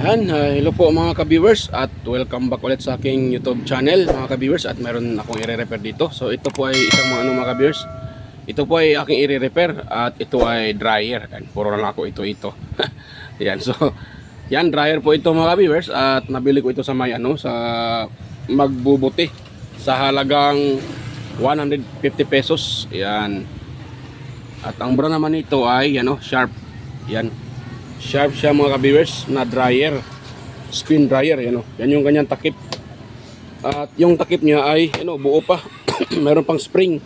Hello po mga ka-viewers at welcome back ulit sa aking YouTube channel mga ka-viewers, at meron akong i-repair dito. So ito po ay isang mga ka-viewers. Ito po ay aking i-repair at ito ay dryer. Puro na lang ako ito. Yan, so yan, dryer po ito mga ka-viewers, at nabili ko ito sa may sa Magbubuti sa halagang 150 pesos. Yan. At ang brand naman nito ay Sharp. Yan. Sharp siya mga ka-viewers na dryer, spin dryer, yan yung kanyang takip. At yung takip niya ay buo pa. Meron pang spring.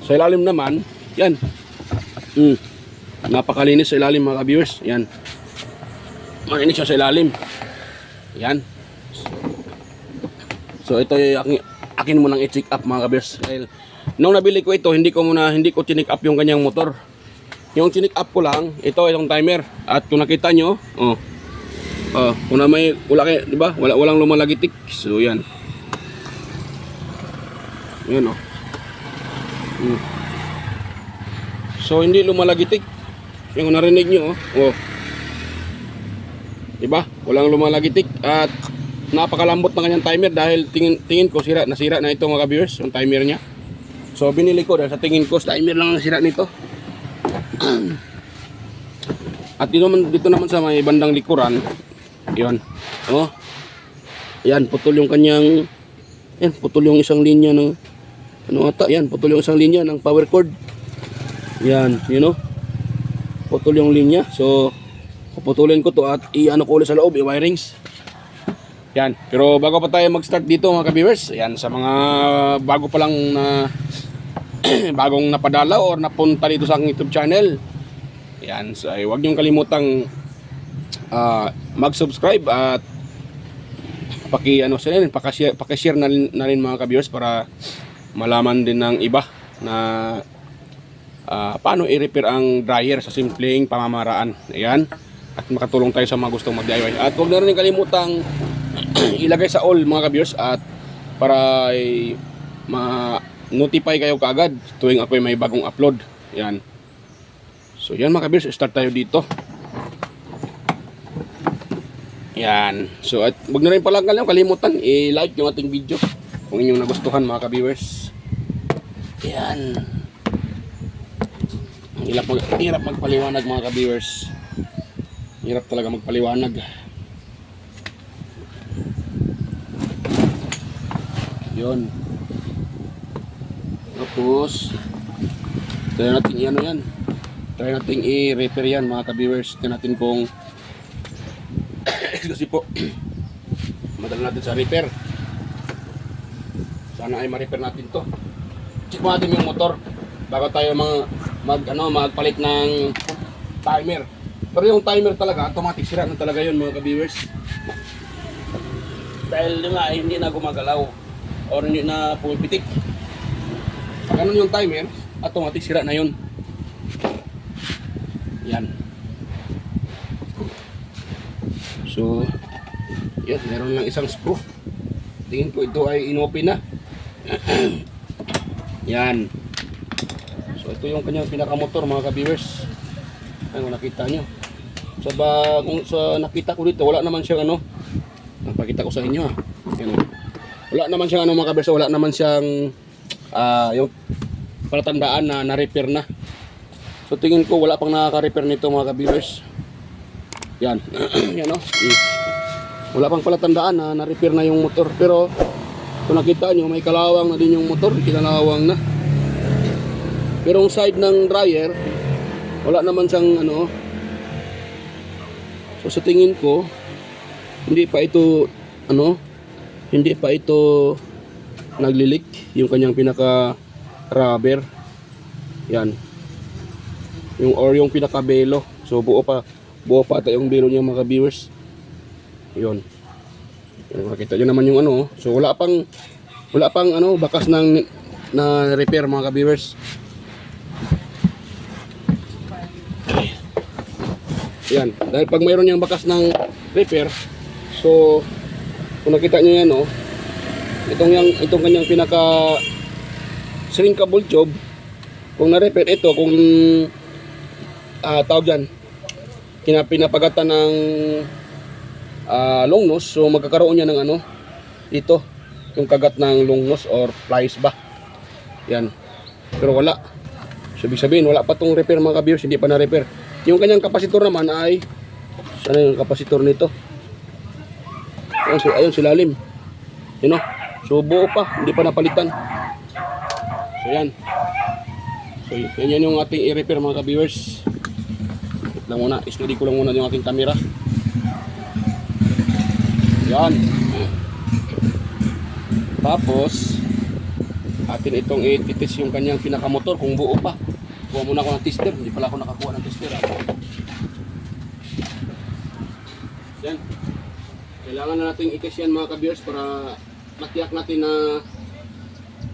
Sa ilalim naman, yan. Napakalinis sa ilalim mga ka-viewers. Yan. Malinis siya sa ilalim. Yan. So ito yung akin mo nang i-check up mga ka-viewers. Dahil nung nabili ko ito, hindi ko check up yung kanyang motor. Yung chinik up ko lang, itong timer. At kung nakita nyo, kung na may di ba? Walang lumalagitik. So yan. Yan So hindi lumalagitik. Yung narinig nyo, di ba? Walang lumalagitik at napakalambot ng kanyang timer dahil tingin ko nasira na ito mga ka-viewers, yung timer niya. So binili ko dahil sa tingin ko timer lang ang sira nito. At dito naman sa may bandang likuran, yun. Yan, putol yung kanyang, putol yung isang linya ng putol yung isang linya ng power cord. Yan, putol yung linya. So puputulin ko to at ko ulit sa loob, i-wirings. Yan, pero bago pa tayo mag-start dito mga ka-viewers, yan, sa mga bago pa lang na bagong napadalaw or napunta dito sa aking YouTube channel, yan, so huwag niyong kalimutang mag-subscribe at paki-share na rin mga ka-viewers para malaman din ng iba na paano i-repair ang dryer sa simpleng pamamaraan. Ayan, at makatulong tayo sa mga gustong mag-DIY. At huwag na rin kalimutang ilagay sa all mga ka-viewers at para notify kayo kaagad tuwing ako may bagong upload. Yan. So yan mga ka-viewers, start tayo dito. Yan. So at wag na rin pala kalimutan i-like yung ating video kung inyong nagustuhan mga ka-viewers. Yan. Hirap magpaliwanag mga ka-viewers. Hirap talaga magpaliwanag. Yun. Tapos try natin yan. Try natin i-repair yan mga ka-viewers. Try natin kung kasi po madala natin sa repair. Sana ay ma-repair natin to. Check mo natin yung motor bago tayo magpalit ng timer. Pero yung timer talaga automatic sira na talaga yun mga ka-viewers. Dahil hindi na gumagalaw or hindi na pumipitik. Ganun yung timer, automatic sira na yun. Yan. So yan, meron lang isang screw. Tingin ko ito ay inopen na. Yan. So ito yung kanyang pinakamotor mga ka-viewers. Ano nakita nyo? Kung nakita ko dito, wala naman siyang napakita ko sa inyo Yan. Wala naman siyang mga ka-viewers, wala naman siyang yung palatandaan na na-repair na. So tingin ko wala pang nakaka-repair nito mga ka-viewers. Yan. Yan wala pang palatandaan na na-repair na yung motor. Pero kung nakita nyo, may kalawang na din yung motor, kinalawang na. Pero yung side ng dryer, wala naman siyang So sa tingin ko, hindi pa ito naglilik yung kanyang pinaka rubber. Yan. Yung pinaka belo. So buo pa ata yung belo niya mga viewers. Yun. Makita niyo naman yung So wala pang bakas ng na repair mga viewers. Yan. Dahil pag mayroon yung bakas ng repair, so kung nakita niyo yan itong kanyang pinaka shrinkable tube, kung na-repair ito, kung tawag dyan, pinapagatan ng long nose. So magkakaroon niya ng ano, ito, yung kagat ng long nose or flies ba. Yan. Pero wala. So ibig sabihin, wala pa tong repair mga ka-viewers, hindi pa na-repair. Yung kanyang kapasitor naman ay, sana yung kapasitor nito? Ayun, silalim. You know? So buo pa, hindi pa napalitan. So yan. So yan yung ating i-repair mga ka-viewers. Wait lang muna, study ko lang muna yung ating camera. Yan. Tapos atin itong i-test yung kanyang pinakamotor kung buo pa. Kuha muna ako ng tester, hindi pala ako nakakuha ng tester. Yan. Kailangan na natin i-test yan mga ka-viewers para matiyak natin na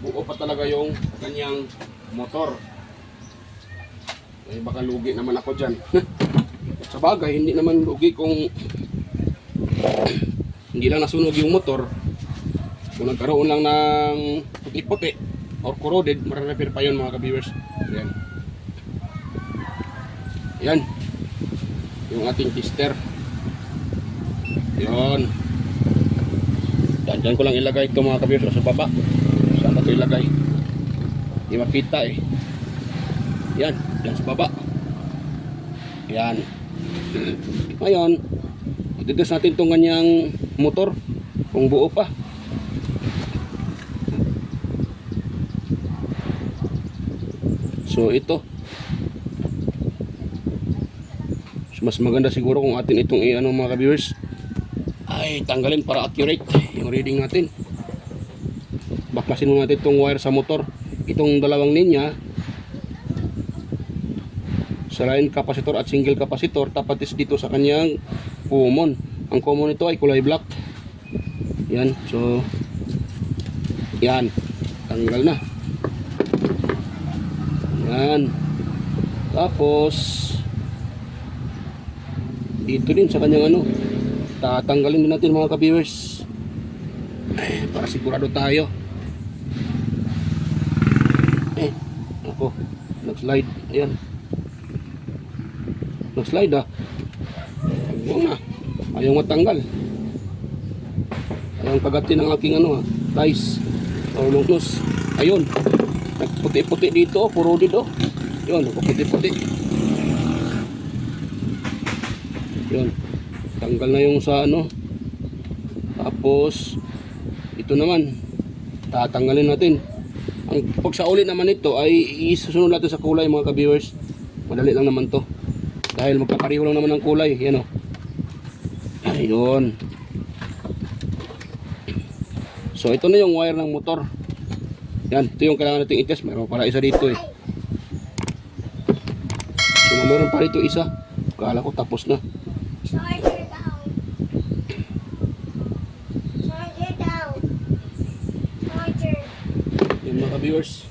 buo pa talaga yung kanyang motor. Ay baka lugi naman ako dyan. Sa bagay, hindi naman lugi kung hindi lang nasunog yung motor. Kung nagkaroon lang ng puti-puti or corroded, mare-repair pa yun mga ka-viewers. Yan. Yan. Yung ating tester. Yan. Diyan ko lang ilagay ito mga ka-viewers sa baba. Saan ba ito ilagay? Hindi makita eh. Yan. Yan sa baba. Yan. Ngayon, ititis natin itong kanyang motor kung buo pa. So ito. So, mas maganda siguro kung atin itong ano mga ka-viewers ay tanggalin para accurate yung reading natin. Baklasin muna natin itong wire sa motor. Itong dalawang linya sa line capacitor at single capacitor, tapat is dito sa kanyang common. Ang common ito ay kulay black. Yan, so yan, tanggal na. Yan. Tapos dito din sa kanyang ano, tatanggalin din natin mga ka-viewers para sigurado tayo. Ako, nag-slide. Ayan, nag-slide ah. Huwag na, ayaw matanggal. Ayaw kagatin ang aking ano ties o lungtos. Ayun, nagputi-puti dito, puro dito. Yun, nagputi-puti. Yun, tanggal na yung sa ano. Tapos ito naman tatanggalin natin. Ang pagsauli naman ito ay isusunod natin sa kulay mga ka-viewers. Madali lang naman to dahil magkakareho lang naman ng kulay. Yan o. Ayun. So ito na yung wire ng motor. Yan, ito yung kailangan natin i-test. Mayroon pala isa dito eh. So mayroon pa dito isa. Kala ko tapos na. Charger down. Charger down. Charger. Yan mga ka-viewers.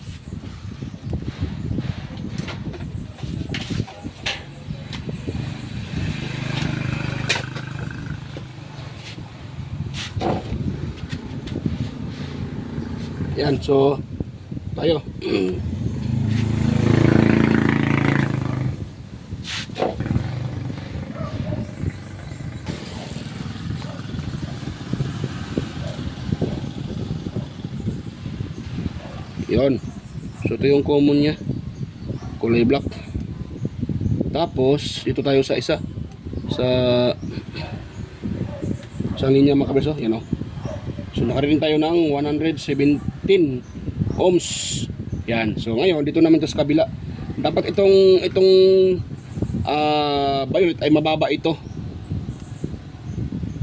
Yan, so tayo. Yon. So ito yung common niya. Kulay black. Tapos ito tayo sa isa. Sa linya mga kabeso, yan o. So nakarinig tayo ng 117 ohms. Yan. So ngayon dito naman to sa kabila. Dapat itong violet ay mababa ito.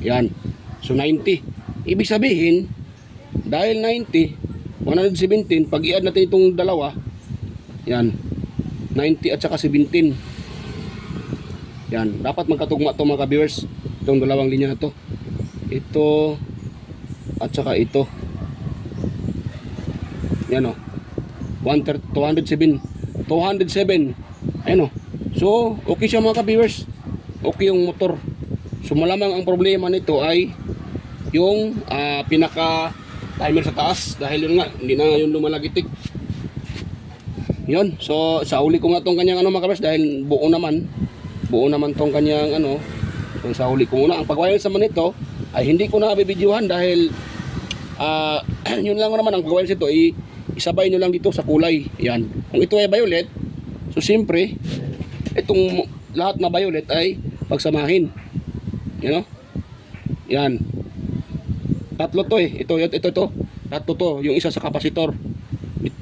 Yan. So 90. Ibig sabihin dahil 90 117, pag i-add natin itong dalawa, yan, 90 at saka 17. Yan, dapat magkatugma ito mga ka-viewers, itong dalawang linya na to. Ito at saka ito. Yan o, 207. Ayan o. So okay siya mga ka-viewers, okay yung motor. So malamang ang problema nito ay yung pinaka timer sa taas, dahil yun nga hindi na yung lumalagitik. Yun, so sa uli ko nga tong kanyang ano mga ka-viewers, dahil buo naman tong kanyang ano Itong sa huli ko muna. Ang pag-wireless naman ito ay hindi ko na bibidyohan dahil yun lang naman ang pag-wireless ito, isabay nyo lang dito sa kulay. Yan. Kung ito ay violet, so siyempre, itong lahat na violet ay pagsamahin. You know? Yan. Tatlo to eh. Ito. Tatlo to. Yung isa sa kapasitor.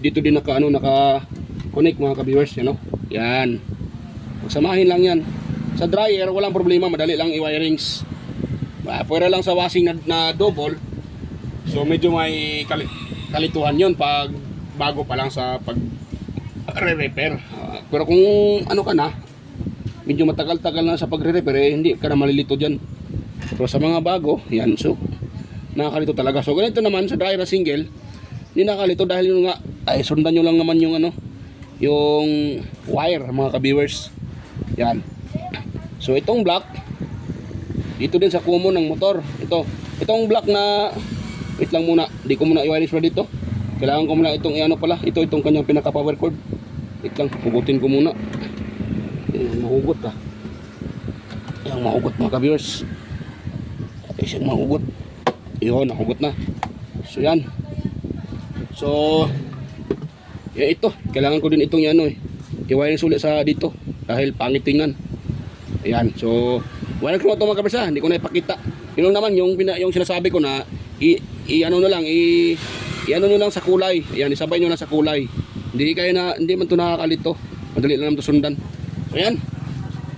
Dito din naka-connect mga ka-viewers. You know? Yan. Pagsamahin lang yan. Sa dryer, walang problema. Madali lang i-wirings. Pwede lang sa washing na double. So medyo may kalituhan yun pag bago pa lang sa pag-repair. Pero kung ano ka na, medyo matagal-tagal na sa pagre-repair, hindi ka na malilito dyan. Pero sa mga bago, yan, so nakakalito talaga. So ganito naman sa dryer na single, hindi nakakalito dahil yun nga, ay sundan nyo lang naman yung yung wire mga ka-viewers. Yan. So itong black, dito din sa common ng motor. Itong black na, wait lang muna, di ko muna i-wireless pa dito. Kailangan ko muna itong itong kanyang pinaka power cord. Wait lang, hugutin ko muna. Mahugot ah. Yung mahugot mga ka-viewers. Ay siyang mahugot. Yun, nahugot na. So yan. So yan ito. Kailangan ko din itong i-wireless ulit sa dito. Dahil pangit tingnan. Ayan. So wireless ko ito mga ka-viewers ah. Hindi ko na ipakita. Yun lang naman yung sinasabi ko na i-ano nyo lang sa kulay. Ayan, isabay nyo lang sa kulay. Hindi man ito nakakalito. Madali lang naman ito sundan. So yan.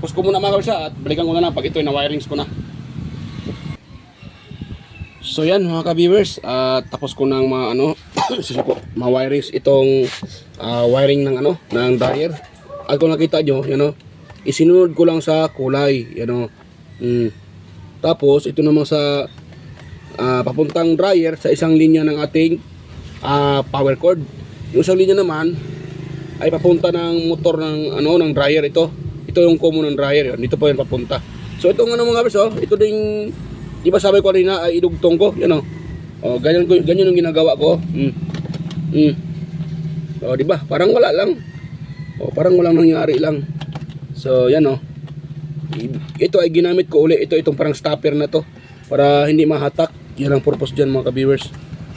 Pause ko muna mga ka-viewers at balikan ko na lang pag ito na wirings ko na. So yan mga ka-viewers, tapos ko ng mga mga wirings itong wiring ng ng dryer. At kung nakita nyo, isinunod ko lang sa kulay, Tapos ito naman sa papuntang dryer sa isang linya ng ating power cord. Yung isang linya naman ay papunta ng motor ng dryer ito. Ito yung common ng dryer, yun. Dito po yan papunta. So itong mga kabis, ito ding, di ba sabi ko kanina ay idugtong ko, ganyan yung ginagawa ko. So di ba? Parang wala lang. Parang walang nangyari lang. So yan ito ay ginamit ko uli. Itong parang stopper na to para hindi mahatak. Yan ang purpose diyan mga ka-viewers.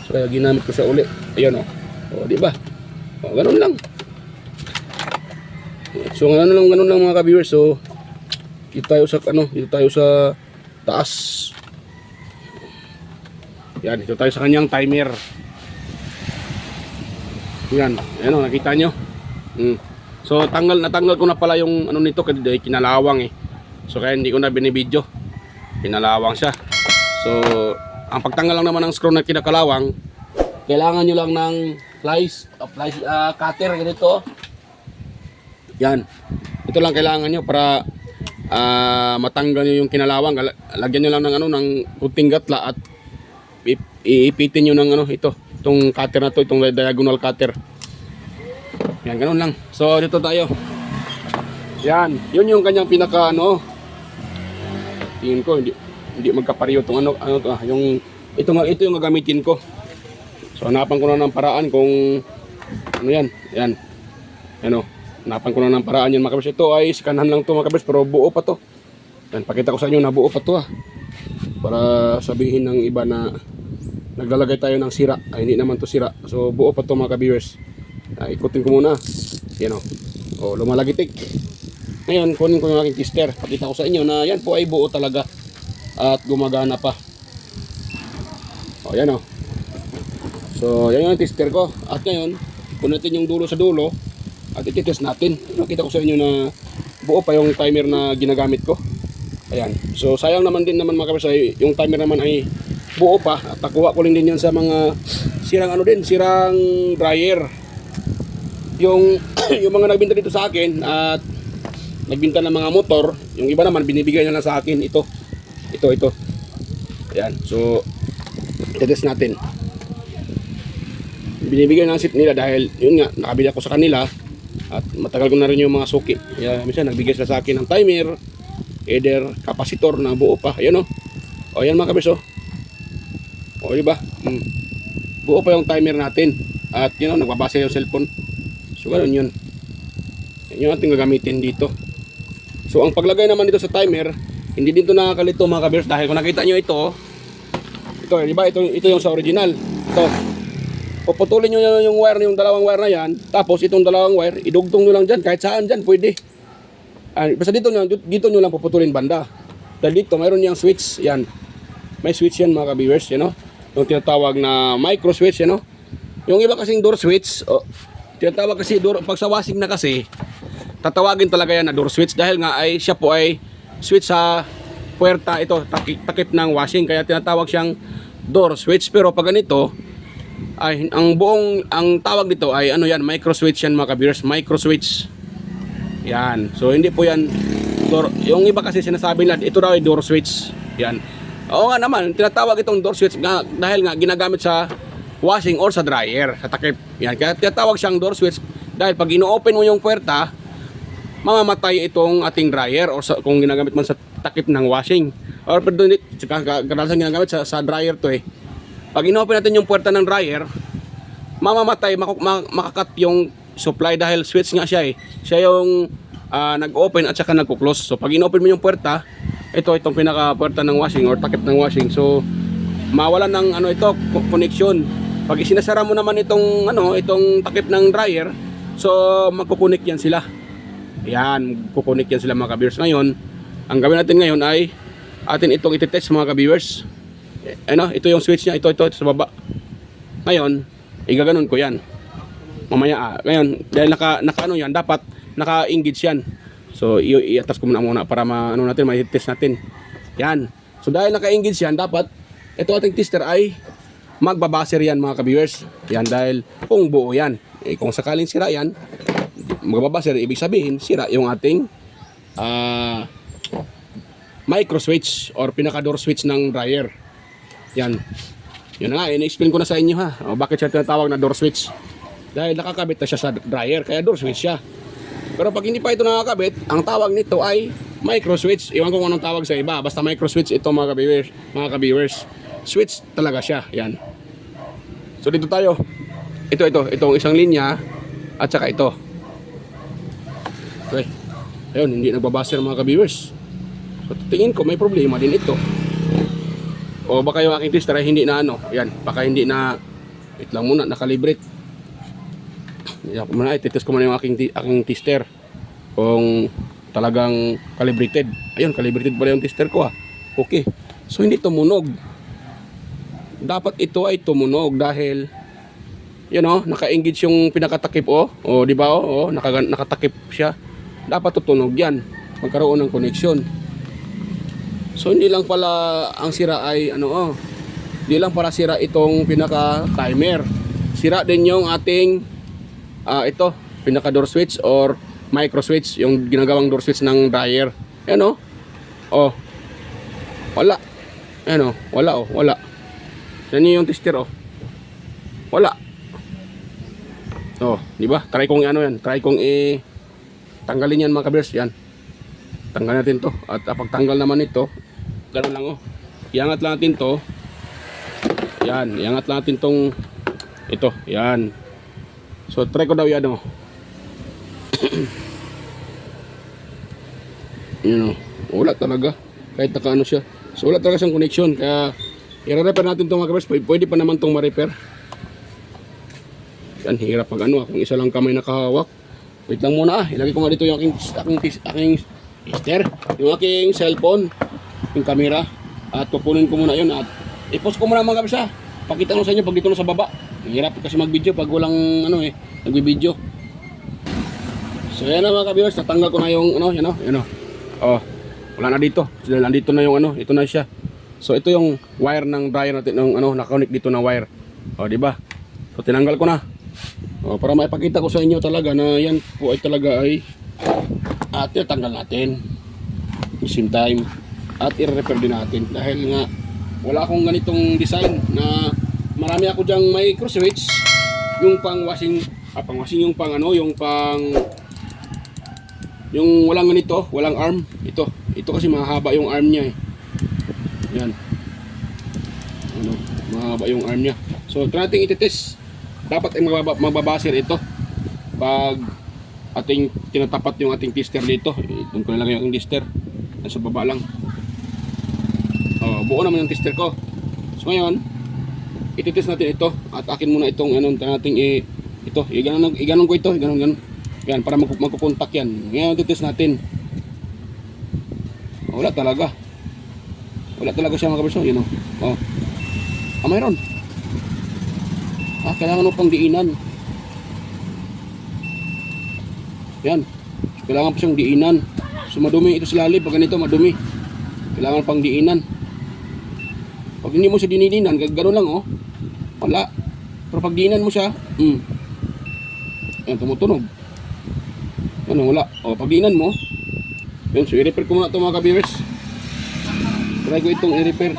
So kaya ginamit ko siya uli. Ayan di ba? Ganun lang. So ganun lang mga ka-viewers. So dito tayo sa taas. Yan, dito tayo sa kanyang timer. Yan, nakita nyo. So natanggal ko na pala yung nito kasi kinalawang So kaya hindi ko na binibidyo. Pinalawang siya. So ang pagtanggal lang naman ng screw na kinakalawang, kailangan nyo lang ng cutter ganito. Yan. Ito lang kailangan nyo para matanggal nyo yung kinalawang. Lagyan nyo lang ng kunting gatla at iipitin nyo ng itong cutter na to, itong diagonal cutter. Yan, ganun lang. So dito tayo. Yan, yun yung kanyang pinaka tingin ko hindi magkapareho itong ito yung gagamitin ko. So hanapan ko na ng paraan kung yan. Hanapan ko na ng paraan yan mga kabis. Ito ay skanhan lang to mga kabis, pero buo pa to. Yan, pakita ko sa inyo na buo pa to para sabihin ng iba na naglalagay tayo ng sira. Ay hindi naman to sira. So buo pa to mga ka-viewers. Ikutin ko muna. Yan lumalagitik. Ngayon kunin ko yung aking tester. Pakita ko sa inyo na yan po ay buo talaga at gumagana pa. Yan So yan yung tester ko. At ngayon kunin yung dulo sa dulo at ititest natin. Nakita ko sa inyo na buo pa yung timer na ginagamit ko. Ayan. So sayang naman din mga kabis, yung timer naman ay buo pa. At nakuha ko rin din yan sa mga sirang dryer. Yung mga nagbinta dito sa akin at nagbinta ng mga motor, yung iba naman binibigay nila sa akin ito. Ayan. So i-test natin. Binibigay ng seat nila dahil yun nga nakabili ako sa kanila at matagal ko na rin yung mga suki. Kaya minsan nagbigay sila sa akin ng timer, either kapasitor na buo pa. Ayan ayan mga kabis diba? Buo pa yung timer natin. At nagbabasa yung cellphone. So ganun yun. Yan yung ating gagamitin dito. So ang paglagay naman dito sa timer, Hindi din to nakakalito mga ka-viewers dahil kung nakita nyo ito, di ba? Ito yung sa original. Ito. Puputulin nyo yung wire, yung dalawang wire na yan. Tapos itong dalawang wire, idugtong nyo lang dyan. Kahit saan dyan, pwede. Basta dito nyo lang puputulin banda. Dahil dito, mayroon niyang switch. Yan. May switch yan mga ka-viewers. Yan, no? Yung tinatawag na micro switch. Yan, no? Yung iba kasing door switch, tinatawag kasi door, pag sa washing na kasi, tatawagin talaga yan na door switch. Dahil nga ay siya po ay switch sa puwerta. Ito, takip ng washing. Kaya tinatawag siyang door switch. Pero pag ganito, ay ang tawag dito ay ano yan, micro switch yan mga ka-viewers, micro switch. Yan. So hindi po yan door. Yung iba kasi sinasabi nila ito daw ay door switch. Yan. Oo nga naman, tinatawag itong door switch nga, dahil nga ginagamit sa washing or sa dryer, sa takip. Yan. Kaya tinatawag siyang door switch dahil pag ino-open mo yung puwerta, mamamatay itong ating dryer or kung ginagamit man sa takip ng washing. Or pero kadalasan ginagamit sa dryer to eh. Pag inopen natin yung puwerta ng dryer, mamamatay, makakat yung supply dahil switch nga siya eh. Siya yung nag-open at saka nagko-close. So pag inopen mo yung puwerta, itong pinaka puwerta ng washing or takip ng washing. So mawalan ng ito connection. Pag isinasara mo naman itong takip ng dryer, so magkukunik yan sila. Yan, kukunik yan sila mga ka-viewers. Ngayon, ang gawin natin ngayon ay atin itong iti-test mga ka-viewers. Ito yung switch niya, ito sa baba. Ngayon, igaganon ko yan. Mamaya ngayon, dahil naka yan, dapat naka-engage yan. So, i-atas ko muna para ma-test natin. Yan. So, dahil naka-engage yan, dapat ito ating tester ay magbabaser yan mga ka-viewers. Yan, dahil kung buo yan. Kung sakaling sira yan, magbabaser, ibig sabihin, sira yung ating micro switch or pinaka-door switch ng dryer. Yan. Yun na nga, in-explain ko na sa inyo ha. Bakit siya tinatawag na door switch? Dahil nakakabit na siya sa dryer, kaya door switch siya. Pero pag hindi pa ito nakakabit, ang tawag nito ay micro switch. Iwan ko kung anong tawag sa iba. Basta micro switch ito mga ka-viewers. Switch talaga siya. Yan. So dito tayo. Itong isang linya at saka ito. Okay. Ayun, hindi nagbabaser mga ka-viewers. So tingin ko may problema din ito. O baka yung aking tester ay hindi na yan, baka hindi na, wait lang muna, nakalibrate. Ititest ko muna yung aking tester kung talagang calibrated. Ayun, calibrated pala yung tester ko Okay. So hindi tumunog. Dapat ito ay tumunog dahil naka-engage yung pinakatakip di ba nakatakip siya. Dapat tutunog yan. Magkaroon ng connection. So hindi lang pala ang sira ay hindi lang para sira itong pinaka timer. Sira din yung ating pinaka door switch or micro switch, yung ginagawang door switch ng dryer. Wala. Wala. Yan yung tester Wala. Di ba? Try kong Try kong tanggalin yan mga ka-viewers. Yan. Tanggal natin to. At pagtanggal naman ito, ganoon lang Iangat lang natin to. Yan, iangat lang natin tong ito. Yan. So try ko daw yan Wala talaga. Kahit naka siya. So wala talaga siyang connection. Kaya i-repair natin itong mga ka-viewers. Pwede pa naman itong ma-repair. Yan, hirap pag kung isa lang kamay nakahawak. Wait lang muna ilagay ko nga dito yung aking tester, yung aking cellphone, yung camera, at kukunin ko muna yun at i-post ko muna mga kabisa. Pakita ko sa inyo pag dito na sa baba. Hirap kasi mag-video pag walang nagbi-video. So yan na mga ka-viewers, natanggal ko na yung wala na dito. So, nandito na yung ito na siya. So ito yung wire ng dryer natin, naka-connect dito na wire. Di ba? So tinanggal ko na. Para maipakita ko sa inyo talaga na yan po ay talaga ay tinatanggal natin at the same time at i-repair din natin dahil nga wala akong ganitong design na marami ako dyang micro switch, yung pang washing yung pang yung walang ganito, walang arm. Ito kasi mahaba yung arm niya yan, mahaba yung arm niya. So try natin i-test. Dapat ay magbabaser ito pag ating tinatapat yung ating tester dito. Doon ko nilagay yung tester. Nasa baba lang. Buo naman yung tester ko. So ngayon, ititest natin ito at akin muna itong nating ito, iganon ko ito, iganon. Yan, para magkukontak yan. Ngayon, ititest natin. Wala talaga. Wala talaga siya mga kaberso, yun o. Mayroon. Kailangan mo pang diinan. Yan. So, kailangan pa siyang diinan. So madumi ito sa lalim, pag ganito madumi. Kailangan pang diinan. Pag hindi mo siya dinidinan, gano'n lang wala. Pero pag diinan mo siya, yan, tumutunog. Yan, wala. Pag diinan mo, yun, so i-repair ko muna ito mga ka-viewers. Try ko itong i-repair.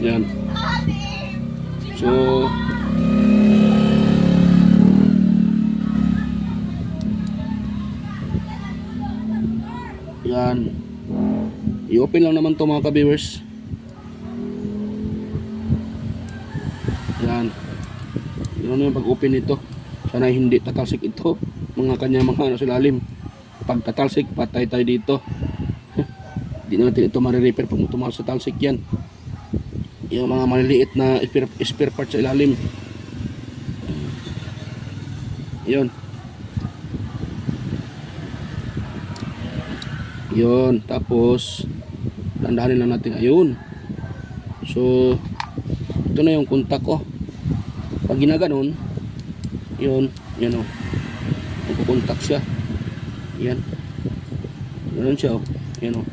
Yan. So yan. I-open lang naman to mga ka-viewers. Yan. Yun yung pag-open nito. Sana hindi tatalsik ito. Mga kanya mga sa lalim. Pag tatalsik, patay tayo dito. Hindi natin ito marirepair pag tumakas sa talsik yan. Yung mga maliliit na spare parts sa ilalim. Yun. Yun. Tapos dandahanin lang natin. Ayun. So ito na yung kontak ko. Pag ginaganon, yun. Yan o. Magkukontak siya. Yan. Ganon siya o. Yan o.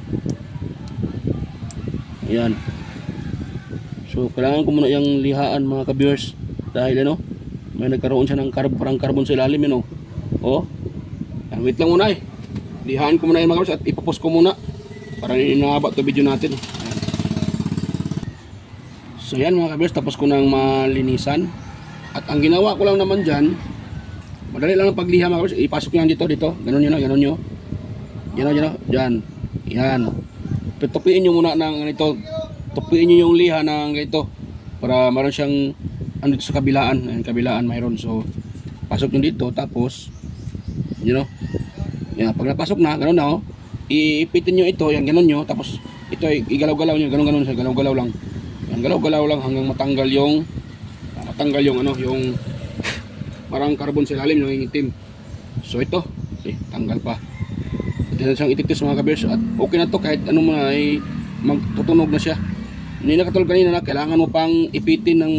Yan. So kailangan ko muna yung lihaan mga ka-viewers. Dahil may nagkaroon siya ng parang carbon sa ilalim yan o. Yan, wait lang muna lihaan ko muna yung mga ka-viewers at ipapost ko muna para inahaba to video natin. Yan. So yan mga ka-viewers, tapos ko nang malinisan. At ang ginawa ko lang naman dyan, madali lang ang pagliha mga ka-viewers. Ipasok nyo dito. Ganon nyo. Yan. Yan. Tutupiin nyo muna ng ganito. Tupiin nyo yung liha ng ito para meron siyang dito sa kabilaan. Ayun, kabilaan mayroon. So pasok nyo dito, tapos yan, pag napasok na, gano'n na iipitin nyo ito, yan, gano'n nyo, tapos ito igalaw-galaw nyo, gano'n siya, galaw-galaw lang yan, galaw-galaw lang hanggang matanggal yung yung parang carbon sa ilalim, yung itim. So ito, tanggal pa. Ito na siyang ititis mga kabers, at okay na to kahit magtutunog na siya. Hindi na katulad kanina na kailangan mo pang ipitin ng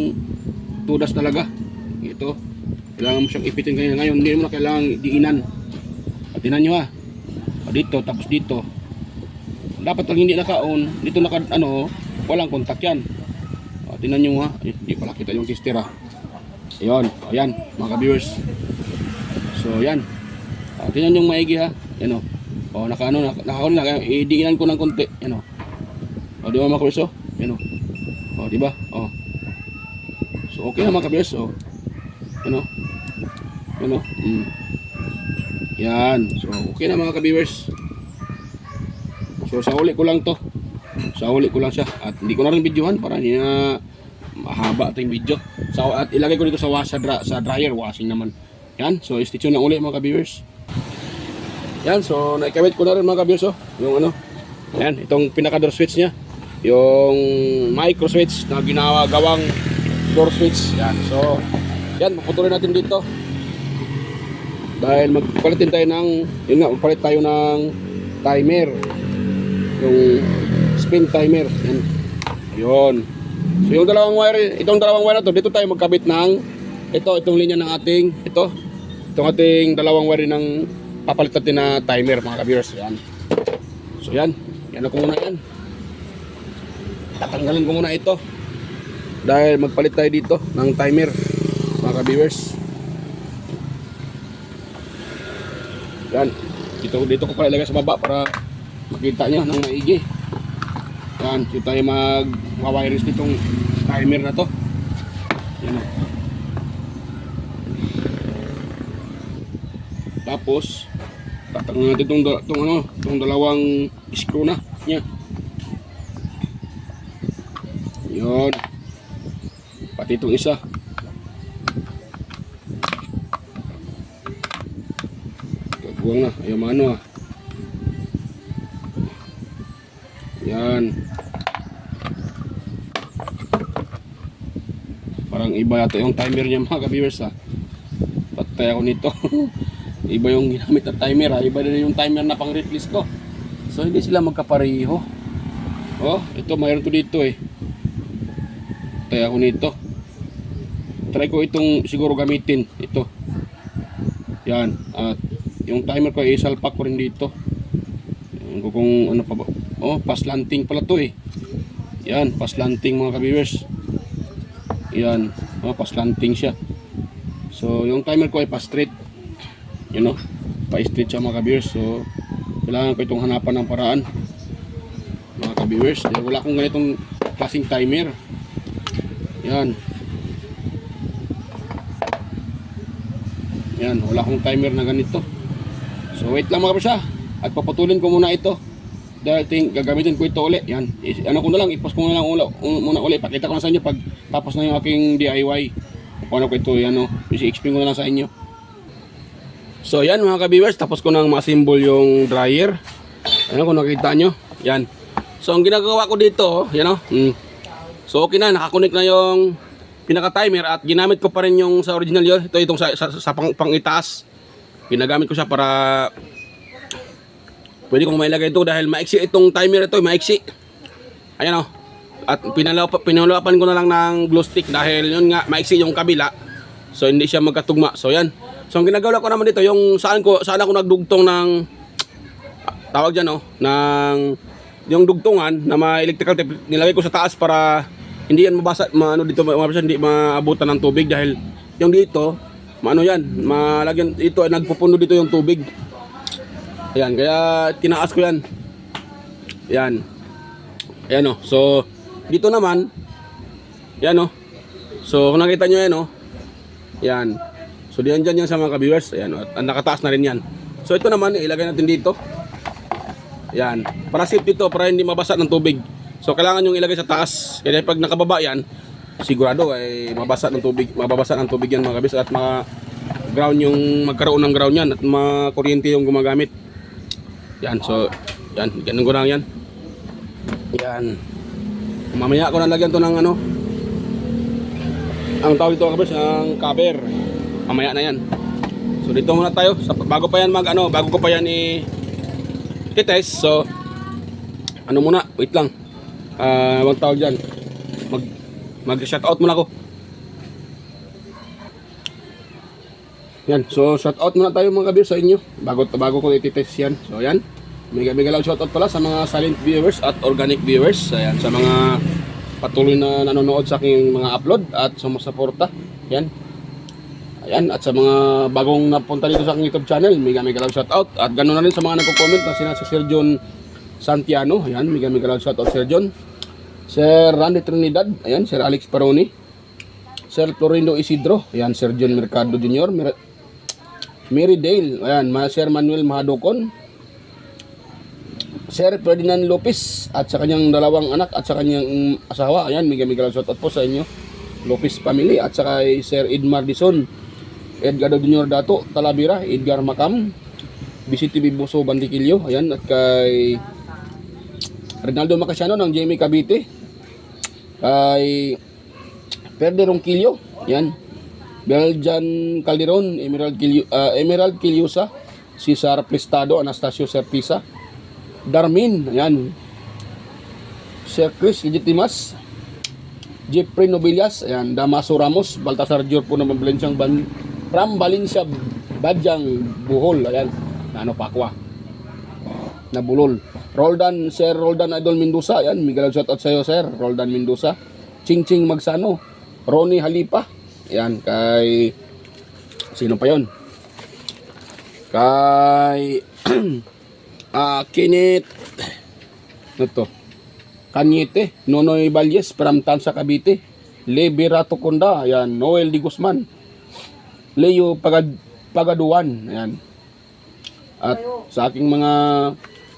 tudas talaga. Ito, kailangan mo siyang ipitin kanina. Ngayon, hindi mo na kailangan diinan. At tinan nyo dito, tapos dito. Dapat pag hindi naka-on, dito walang kontak yan. Tinan nyo hindi pala kita yung tester Ayun, ayan, mga ka-viewers. So, yan. Tinan nyo maigi Yan naka-on na. Idiinan ko ng konti. Yan di ba mga ka-viewers Yan di ba? So okay na mga ka-viewers Yan. So okay na mga ka-viewers. So sa uli ko lang to. Sa uli ko lang siya. At hindi ko na rin videohan para hindi na mahaba ito yung video. So, at ilagay ko dito sa dryer. Washing naman. Yan. So stay tuned na uli mga ka-viewers. Yan. So naikawit ko na rin mga ka-viewers yung yan. Itong pinaka-door switch nya. Yung micro switch na gawang door switch. Yan. So yan. Puputulin natin dito. Dahil magpalit tayo magpalit tayo ng timer. Yung spin timer. Yan. Ayun. So yung itong dalawang wire na to, dito tayo magkabit ng itong linya ng itong ating dalawang wire ng papalit natin na timer mga ka-viewers. Yan. So yan. Yan ako muna yan. Tatanggalin ko muna ito. Dahil magpalit tayo dito ng timer mga ka-viewers. Yan, dito ko pala ilagay sa baba para makita nyo ng maigi. Yan, dito tayo mag-wires nitong timer na to. Yan Tapos tatanggalin natin itong dalawang screw na niya. Yun. Pati itong isa. Kagwang na. Ayaw maano ah. Yan. Parang iba yata yung timer niya mga ka-viewers ha. Patay ako nito. Iba yung ginamit na timer ha. Iba din yung timer na pang replace ko. So hindi sila magkapareho. Oh, ito mayroon to dito eh. Patay ako nito. Try ko itong siguro gamitin. Ito. Yan. At yung timer ko isalpak ko rin dito. Ewan ko kung ano pa ba. Oh, paslanting pala to eh. Yan, paslanting mga ka-viewers. Yan, oh, paslanting siya. So, yung timer ko ay pa-straight. You know, pa-straight siya mga ka-viewers. So, kailangan ko itong hanapan ng paraan. Mga ka-viewers, dahil wala akong ganitong klaseng timer. Yan. Yan, wala akong timer na ganito. So, wait lang mga ka-viewers ha. At papatulin ko muna ito. Dahil gagamitin ko ito ulit. Yan. Ano ko na lang, ipost ko na lang muna ulit. Pakita ko na sa inyo pag tapos na yung aking DIY. Kung ano ko ito, yan o. I-explain ko na lang sa inyo. So yan mga ka-viewers, tapos ko nang ma-assemble yung dryer. Ano kung nakita nyo. Yan. So ang ginagawa ko dito, yan o. So okay na, nakakunik na yung pinaka-timer at ginamit ko pa rin yung sa original yun. Ito itong sa pang-itaas. Ginagamit ko siya para pwede kong mailagay ito dahil maiksi itong timer ito, maiksi. Ayan o. At pinalapan ko na lang ng glue stick dahil yun nga, maiksi yung kabila. So hindi siya magkatugma. So yan. So ang ginagawa ko naman dito, yung saan ako nagdugtong ng tawag dyan o, ng yung dugtungan na may electrical tape, nilagay ko sa taas para hindi yan mabasa, hindi maabutan ng tubig dahil yung dito, maano yan, malagyan ito, nagpupuno dito yung tubig. Ayan, kaya tinaas ko yan. Ayan. Ayan o. So, dito naman. Ayan o. So, kung nakita nyo yan o. Ayan. So, diyan dyan yan sa mga ka-viewers. Ayan o. At nakataas na rin yan. So, ito naman, ilagay natin dito. Ayan. Para safe dito, para hindi mabasa ng tubig. So, kailangan yung ilagay sa taas. Kaya pag nakababa yan, sigurado ay mababasa ng tubig yan mga ka-viewers. At magkaroon ng ground yan. At makuryente yung gumagamit. Yan, so, yan, ganun ko lang yan. Yan. Mamaya ko nalagyan to ng ano. Ang tawag ito kabers, ang cover. Mamaya na yan. So, dito muna tayo. Bago ko pa yan i-test. So, ano muna, wait lang. Wag tawag dyan. Mag-shoutout muna ako. Yan, so shoutout muna tayo mga kabir sa inyo bago ko i-test yan. So yan, mega lang shoutout pala sa mga silent viewers at organic viewers. Ayan, sa mga patuloy na nanonood sa aking mga upload at sumusuporta. Yan. Ayan, at sa mga bagong napunta dito sa aking YouTube channel, mega lang shoutout. At ganoon na rin sa mga nagko-comment na sina si Sir John Santiano. Ayan, mega lang shoutout Sir John. Sir Randy Trinidad, ayan, Sir Alex Paroni, Sir Florindo Isidro, ayan, Sir John Mercado Jr., Mary Dale, ayan, Sir Manuel Mahadokon, Sir Ferdinand Lopez at sa kanyang dalawang anak at sa kanyang asawa. Ayan, mega lang shoutout po sa inyo, Lopez family, at saka kay Sir Edmar Dison, Edgardo Jr. Dato Talavera, Edgar Macam, Vicente Biboso Bandiquillo, ayan, at kay Rinaldo Macasiano ng Jamie Cavite, kay Perde Ronquillo, ayan, Beljan Calderon, Emerald Quiliosa, Cesar Prestado, Anastasio Serpisa, Darmin, ayan, Sir Chris Legitimas, Jeffrey Nobilias, ayan, Damaso Ramos, Baltasar Jorpo ng Valenciang Ram Valencia Badyang Buhol, ayan, Pakwa na Bulol, Sir Roldan Idol Mendoza, ayan, Miguel shoutout sa iyo Sir Roldan Mendoza, Ching Magsano, Ronnie Halipa, ayan, kay sino pa yon? Kay Kenneth Kanyete, Nonoy Valles from Tansa Cavite, Liberato Conda, ayan, Noel Di Guzman, Leo Pagaduan, ayan. At sa aking mga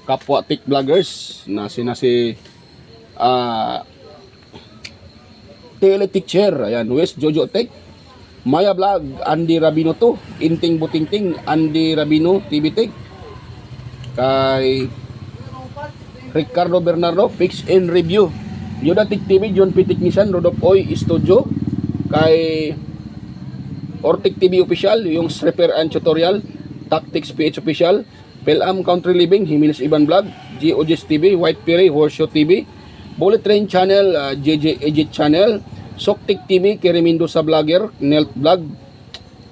kapwa tech vloggers na si Teleteacher, ayan, West Jojo Tech, Maya Vlog, Andy Rabino 2, Inting Butingting, Andy Rabino TV Tech, kay Ricardo Bernardo, Fix and Review, Yoda Tech TV, John P. Technician, Rodolph Oy Studio, kay Ortic TV Official, yung Repair and Tutorial, Tactics PH Official, Pelam Country Living, Jimenez Iban Vlog, GOGS TV, White Perry, Horseshoe TV, Bullet Train Channel, JJ Edit Channel, Soktik TV, Kerry Mendoza Vlogger, Nelt Vlog,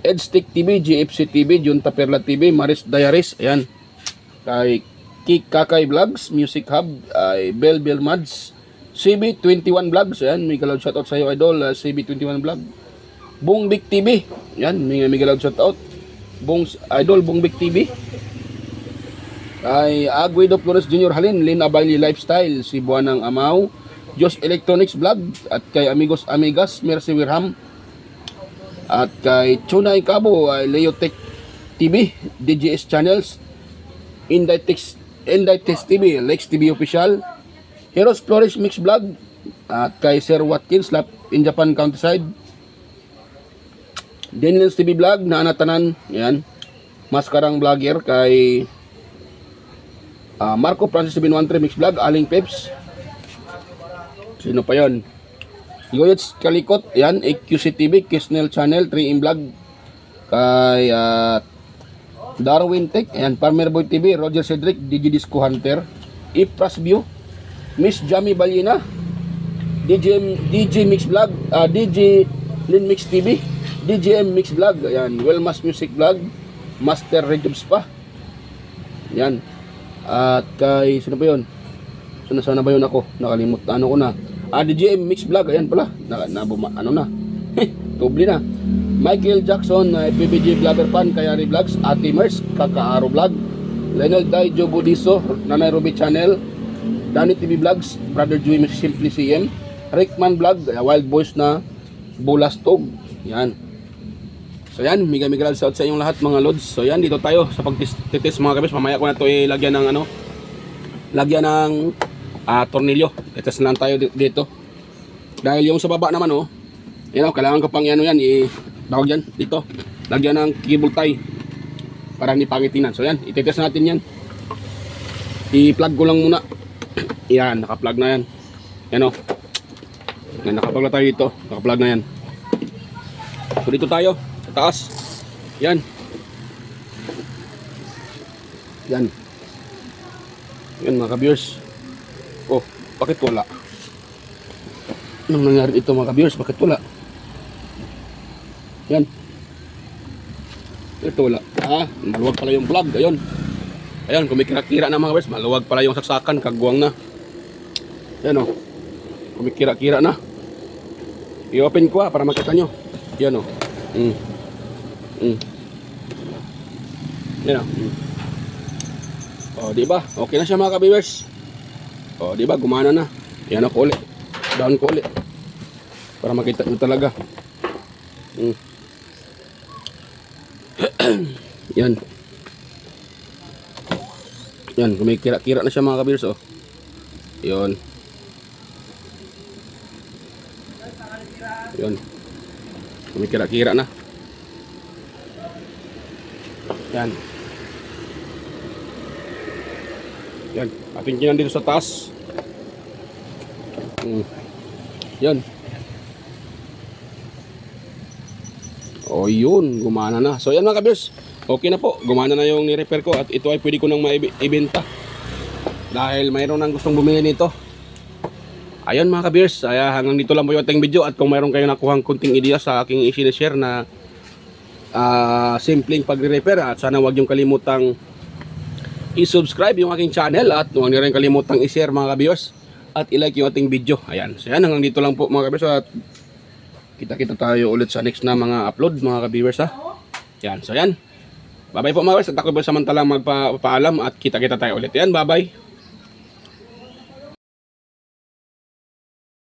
Edstick TV, GFC TV, Junta Perla TV, Maris Diaries, ayan, kay Kik Kakay Vlogs, Music Hub, ay Bell Mads, CB21 Vlogs, ayan, may galaw shoutout sa iyo idol, CB21 Vlog, Bong Big TV, ayan, may galaw shoutout, Idol Bong Big TV, ay Aguido Flores Jr. Halin, Lin Abayli Lifestyle, si Buanang Amaw, Josh Electronics Vlog, at kay Amigos Amigas, Mercy Wirham, at kay Chunay Cabo, Leo Tech TV, DGS Channels, Inditex TV, Lex TV Official, Heroes Flores Mix Vlog, at kay Sir Watkins, Lap in Japan Countryside, Daniels TV Vlog, Naanatanan, yan, Maskarang Vlogger, kay Marco Francis 713 Mix Vlog, Aling Peps, sino pa yon? Yoyets Kalikot, yan, AQC TV, Kisnel Channel, 3M Vlog, kay Darwin Tech, yan, Farmer Boy TV, Roger Cedric, DJ Disco Hunter, Ipras View, Miss Jamie Balina, DJ Mix Vlog, DJ Lin Mix TV, DJM Mix Vlog, yan, Wellmas Music Vlog, Master Redubs pa, yan, at kay, sino ba yun? Sana ba yun ako? Nakalimut, ano ko na. DJM Mix Vlog, ayan pala. Ano na? Tubli na. Michael Jackson, PBG Vlogger Fan, Kayari Vlogs, Ate Mers, Kakaaro Vlog, Lionel Dai, Joe Budiso, Nanay Ruby Channel, Danny TV Vlogs, Brother Joey Simply CM, Rickman Vlog, Wild Boys na Bulastog. Yan. So yan, mega shout sa inyong lahat mga lods. So yan, dito tayo sa pagtitest mga kabis. Mamaya ko na ito lagyan ng lagyan ng tornilyo. Test lang tayo dito. Dahil yung sa baba naman yan kailangan ko pang yan tawag yan dito. Lagyan ng cable tie para hindi pangitinan. So yan, ititest natin yan. I-plug ko lang muna. Yan, naka-plug na yan. Yan yan, naka-plug na tayo dito. Naka-plug na yan. So dito tayo taas. Yan. Yan. Yan mga ka-viewers. Bakit wala? Anong nangyari ito mga ka-viewers? Bakit wala? Yan. Ito wala. Maluwag pala yung plug. Ayun. Ayun, kumikira-kira na mga ka-viewers. Maluwag pala yung saksakan. Kagwang na. Yan kumikira-kira na. I-open ko para makita nyo. Yan Yan di ba? Okay na siya mga ka-viewers. Di ba? Gumana na. Yan ko ulit. Down ko ulit. Para makita nyo talaga. Yan. Yan, kumikira-kira na siya mga ka-viewers. Yan. Yan. Kumikira-kira na. Yan. Yan. Atingin dito sa taas. Yan. Yun. Gumana na. So yan mga kabiyers. Okay na po. Gumana na yung ni-repair ko. At ito ay pwede ko nang maibenta. Dahil mayroon nang gustong bumili nito. Ayun mga kabiyers. Hanggang dito lang po yung ating video. At kung mayroon kayo nakuhang kunting idea sa aking i-share na simpleng pagre-repair, at sana wag yung kalimutang i-subscribe yung aking channel at huwag niyo rin kalimutang i-share mga ka-viewers at i-like yung ating video. Ayan, so yan, hanggang dito lang po mga ka-viewers at kita-kita tayo ulit sa next na mga upload mga ka-viewers Yan, so yan, bye bye po mga ka-viewers at ako ba samantalang magpapaalam at kita-kita tayo ulit. Yan, bye bye.